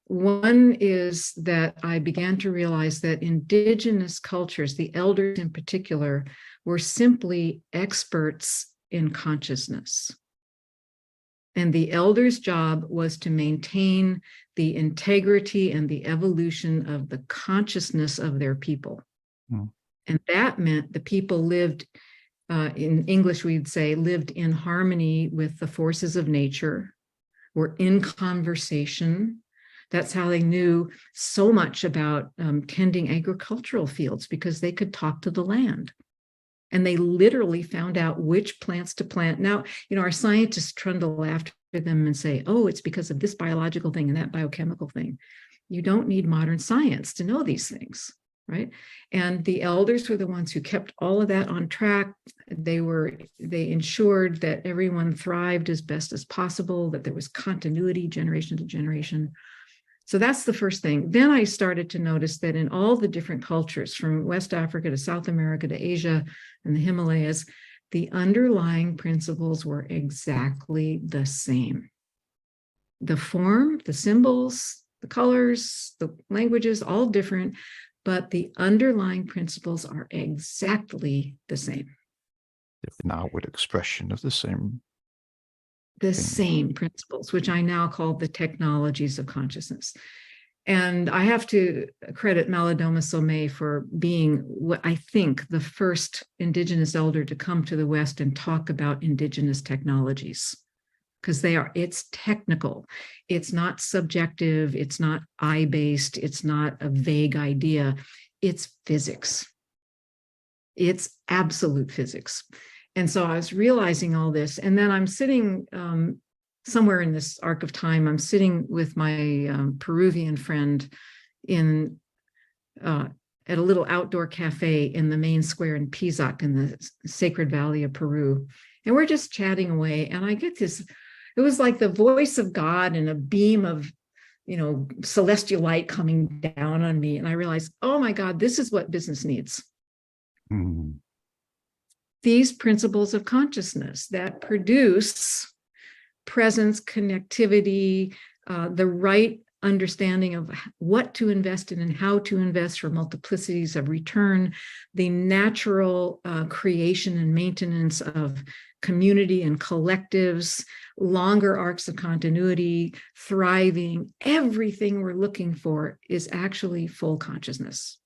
One is that I began to realize that indigenous cultures, the elders in particular, were simply experts in consciousness. And the elders' job was to maintain the integrity and the evolution of the consciousness of their people. Mm. And that meant the people lived, in English, we'd say, lived in harmony with the forces of nature, were in conversation. That's how they knew so much about tending agricultural fields, because they could talk to the land. And they literally found out which plants to plant. Now, our scientists trundle after them and say, oh, it's because of this biological thing and that biochemical thing. You don't need modern science to know these things, right? And the elders were the ones who kept all of that on track. They ensured that everyone thrived as best as possible, that there was continuity generation to generation. So that's the first thing. Then I started to notice that in all the different cultures, from West Africa to South America to Asia and the Himalayas, the underlying principles were exactly the same. The form, the symbols, the colors, the languages, all different, but the underlying principles are exactly the same. An outward expression of the same same principles, which I now call the technologies of consciousness. And I have to credit Malidoma Somé for being what I think the first indigenous elder to come to the West and talk about indigenous technologies, because it's technical. It's not subjective. It's not eye-based. It's not a vague idea. It's physics. It's absolute physics. And so I was realizing all this. And then I'm sitting somewhere in this arc of time, I'm sitting with my Peruvian friend at a little outdoor cafe in the main square in Pisac in the Sacred Valley of Peru. And we're just chatting away. And I get this, it was like the voice of God and a beam of, celestial light coming down on me. And I realized, oh my God, this is what business needs. Mm-hmm. These principles of consciousness that produce presence, connectivity, the right understanding of what to invest in and how to invest for multiplicities of return, the natural creation and maintenance of community and collectives, longer arcs of continuity, thriving. Everything we're looking for is actually full consciousness.